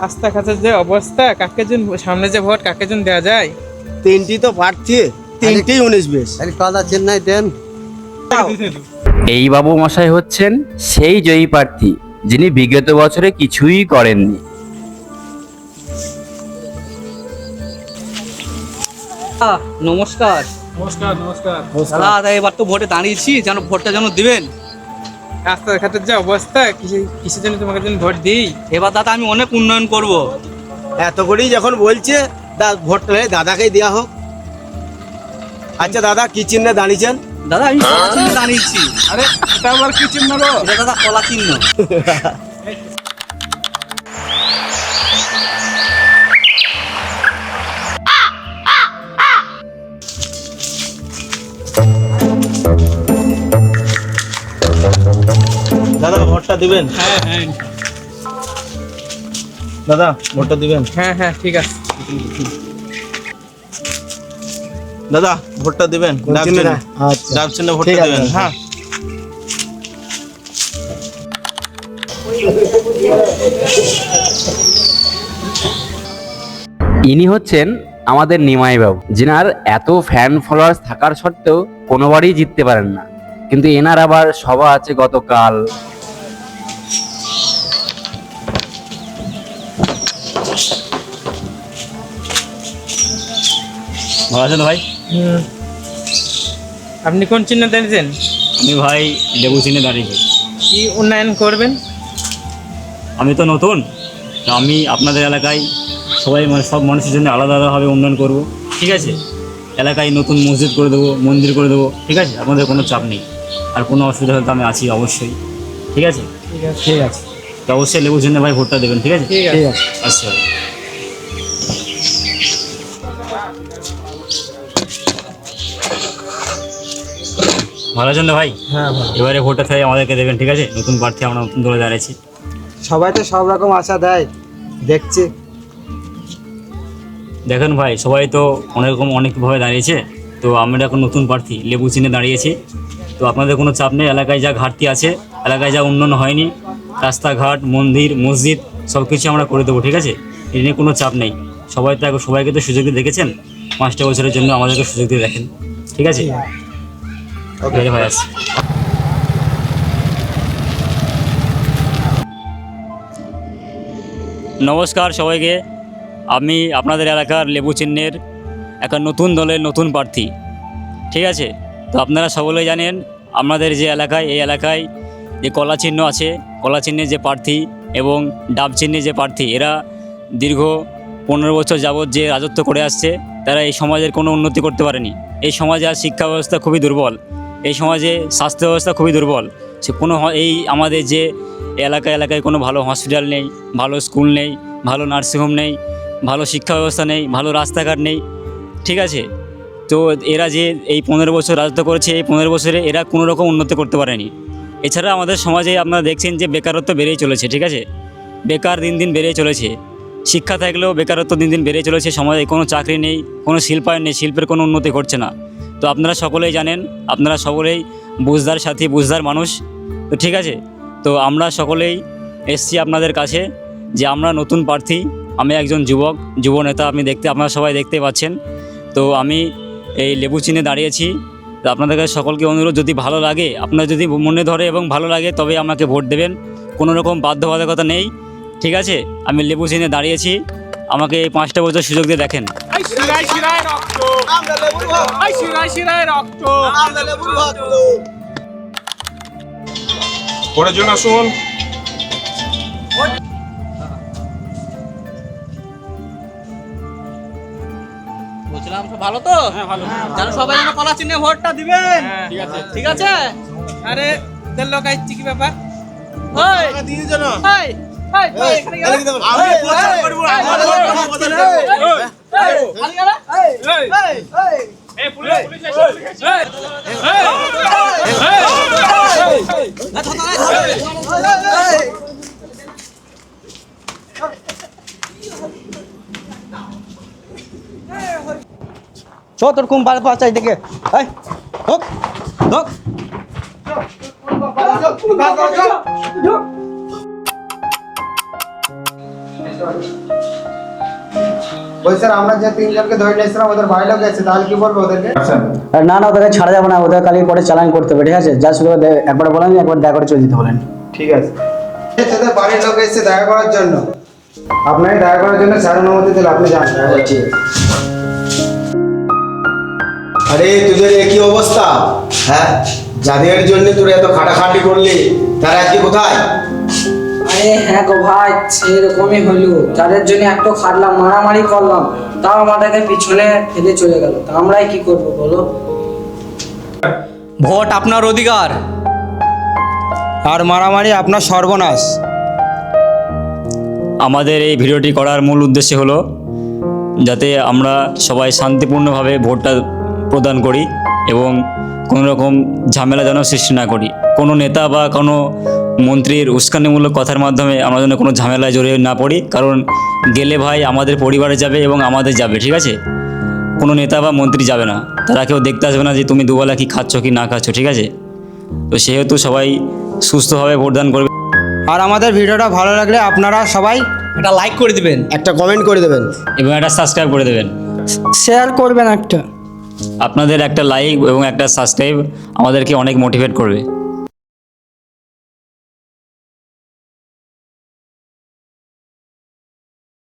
রাস্তাঘাটের যে অবস্থা, কাকে জন সামনে যে ভোট কাকে জন দেওয়া যায়? তিনটি তো প্রার্থী, তিনটি 19-20। কথা চেন্নাই দেন। এই বাবু মশাই হচ্ছেন সেই জয়ী প্রার্থী যিনি বিগত বছরে কিছুই করেননি। নমস্কার। নমস্কার নমস্কার। দাদা এবার তো ভোটে দাঁড়িয়েছি, যেন ভোটটা যেন দিবেন। রাস্তাঘাটের যে অবস্থা, কিসের জন্য তোমাকে জন্য ভোট দিই? এবার দাদা আমি অনেক উন্নয়ন করব। এত করেই যখন বলছে ভোটটা দাদাকেই দেওয়া হোক। আচ্ছা দাদা, কি চিহ্নে দাঁড়িয়েছেন? দাদা আমি কলা চিহ্ন দাঁড়িয়েছি। আরে এটা আবার কি চিহ্ন গো? এটা দাদা কলা চিহ্ন। দাদা ভোটটা দিবেন? হ্যাঁ হ্যাঁ দাদা ভোটটা দিবেন? হ্যাঁ হ্যাঁ ঠিক আছে। দাদা ভোটটা দিবেন? ডাব চিহ্নে ভোটটা দিবেন। হ্যাঁ ইনি হচ্ছেন আমাদের নিমাই বাবু, যিনার এত ফ্যান ফলোয়ার্স থাকার সত্ত্বেও কোনোবারই জিততে পারেন না, কিন্তু এনার আবার সভা আছে গতকাল। ভালো আছেন ভাই? আপনি কোন চিহ্ন দাঁড়িয়েছেন? আমি ভাই লেবু চিনে দাঁড়িয়েছি। কি উন্নয়ন করবেন? আমি তো নতুন, তো আমি আপনাদের এলাকায় সবাই সব মানুষের জন্য আলাদা আলাদাভাবে উন্নয়ন করব, ঠিক আছে? এলাকায় নতুন মসজিদ করে দেবো, মন্দির করে দেবো, ঠিক আছে? আপনাদের কোনো চাপ নেই, আর কোনো অসুবিধা হলে তো আমি আছি অবশ্যই, ঠিক আছে? ঠিক আছে। তো অবশ্যই লেবু চিনে ভাই ভোটটা দেবেন, ঠিক আছে? ঠিক আছে। আচ্ছা ভালো আছেন তো ভাই? হ্যাঁ ভাই, এবারে ভোটটা থেকে আমাদেরকে দেবেন, ঠিক আছে? নতুন প্রার্থী, আমরা নতুন দলে দাঁড়িয়েছি। সবাই তো সব রকম আশা দেয়, দেখছি। দেখেন ভাই, সবাই তো অনেকভাবে দাঁড়িয়েছে, তো আমরা এখন নতুন প্রার্থী লেবু চিনে দাঁড়িয়েছি। তো আপনাদের কোনো চাপ নেই, এলাকায় যা ঘাটতি আছে, এলাকায় যা উন্নয়ন হয়নি, রাস্তাঘাট, মন্দির, মসজিদ সব কিছু আমরা করে দেবো, ঠিক আছে? এ নিয়ে কোনো চাপ নেই। সবাইকে তো সুযোগ দিয়ে দেখেছেন, 5টা বছরের জন্য আমাদেরকে সুযোগ দিয়ে দেখেন, ঠিক আছে? ওকে ভাই, আসছি। নমস্কার সবাইকে, আমি আপনাদের এলাকার লেবু চিহ্নের একটা নতুন দলের নতুন প্রার্থী, ঠিক আছে? তো আপনারা সকলেই জানেন আমাদের যে এলাকায়, এই এলাকায় যে কলা চিহ্ন আছে, কলা চিহ্নের যে প্রার্থী এবং ডাব চিহ্নের যে প্রার্থী, এরা দীর্ঘ 15 বছর যাবৎ যে রাজত্ব করে আসছে, তারা এই সমাজের কোনো উন্নতি করতে পারেনি। এই সমাজে আর শিক্ষা ব্যবস্থা খুবই দুর্বল, এই সমাজে স্বাস্থ্য ব্যবস্থা খুবই দুর্বল। সে এই আমাদের যে এলাকায় কোনো ভালো হসপিটাল নেই, ভালো স্কুল নেই, ভালো নার্সিংহোম নেই, ভালো শিক্ষা ব্যবস্থা নেই, ভালো রাস্তাঘাট নেই, ঠিক আছে? তো এরা যে এই 15 বছর রাজত্ব করেছে, এই 15 বছরে এরা কোনো রকম উন্নতি করতে পারেনি। এছাড়া আমাদের সমাজে আপনারা দেখছেন যে বেকারত্ব বেড়েই চলেছে, ঠিক আছে? বেকার দিন দিন বেড়েই চলেছে। শিক্ষা থাকলেও বেকারত্ব দিন দিন বেড়েই চলেছে, সমাজে কোনো চাকরি নেই, কোনো শিল্পায়ন নেই, শিল্পের কোনো উন্নতি ঘটছে না। তো আপনারা সকলেই জানেন, আপনারা সকলেই বুঝদার মানুষ, তো ঠিক আছে? তো আমরা সকলেই এসছি আপনাদের কাছে যে আমরা নতুন প্রার্থী, আমি একজন যুব নেতা, আপনারা সবাই দেখতে পাচ্ছেন। তো আমি এই লেবু চিহ্নে দাঁড়িয়েছি। তো আপনাদের কাছে সকলকে অনুরোধ, যদি ভালো লাগে, আপনার যদি মনে ধরে এবং ভালো লাগে, তবে আমাকে ভোট দেবেন, কোনো রকম বাধ্যবাধকতা নেই, ঠিক আছে? আমি লেবু চিহ্নে দাঁড়িয়েছি, আমাকে এই 5টা বছর সুযোগ দিয়ে দেখেন। পরের জন্য আসুন। বুঝলাম, সব ভালো তো? হ্যাঁ ভালো। যেন সবাই যেন কলা চিহ্নে ভোটটা দিবেন, ঠিক আছে? ঠিক আছে। আরে তেল লাগাইছি, কি ব্যাপার? ওই দিয়ে জানো এই এই আমি প্রচার করব, আমার প্রচার করব। খালি গেলা এই এই পুলিশ তোর কুম পাঁচ দিকে ওই স্যার আমরা যে তিনজনকে ধরে নিয়েছিলাম ওদের বাইরে লোক গেছে, তাহলে কি বলবো ওদেরকে? না না, ওদেরকে ছাড়া যাবে না, ওদের কালকে পরে চালান করতে হবে, ঠিক আছে? যা শুধু একবার বলেন, একবার দেখা করে চলে যেতে বলেন। ঠিক আছে। তোদের বাড়ির লোক এসেছে দেখা করার জন্য, আপনাকে দেখা করার জন্য স্যার অনুমতি দিলে আপনি যান। ঠিক আছে। আরে তোদের একই অবস্থা, হ্যাঁ? যাদের জন্য তোরা এত খাটাখাটি করলি তারা আজকে কোথায়? আরে হ্যাঁ গো ভাই, সেরকমই হলো। যাদের জন্য একটু খাটলাম, মারামারি করলাম, তাও আমাদেরকে পিছনে ফেলে চলে গেল। তা আমরাই কি করবো বলো? ভোট আপনার অধিকার, আর মারামারি আপনার সর্বনাশ। আমাদের এই ভিডিওটি করার মূল উদ্দেশ্য হলো যাতে আমরা সবাই শান্তিপূর্ণভাবে ভোটটা প্রদান করি এবং কোনো রকম ঝামেলা যেন সৃষ্টি না করি। কোনো নেতা বা কোনো মন্ত্রীর উস্কানিমূলক কথার মাধ্যমে আমরা যেন কোনো ঝামেলায় জড়িয়ে না পড়ি, কারণ গেলে ভাই আমাদের পরিবারে যাবে এবং আমাদের যাবে, ঠিক আছে? কোনো নেতা বা মন্ত্রী যাবে না, তারা কেউ দেখতে আসবে না যে তুমি দুবেলা কি খাচ্ছ কি না খাচ্ছ, ঠিক আছে? তো সেহেতু সবাই সুস্থভাবে ভোটদান করবে। আর আমাদের ভিডিওটা ভালো লাগলে আপনারা সবাই এটা লাইক করে দিবেন, একটা কমেন্ট করে দেবেন এবং একটা সাবস্ক্রাইব করে দেবেন। শেয়ার করবেন একটা। আপনাদের একটা লাইক এবং একটা সাবস্ক্রাইব আমাদেরকে অনেক মোটিভেট করবে।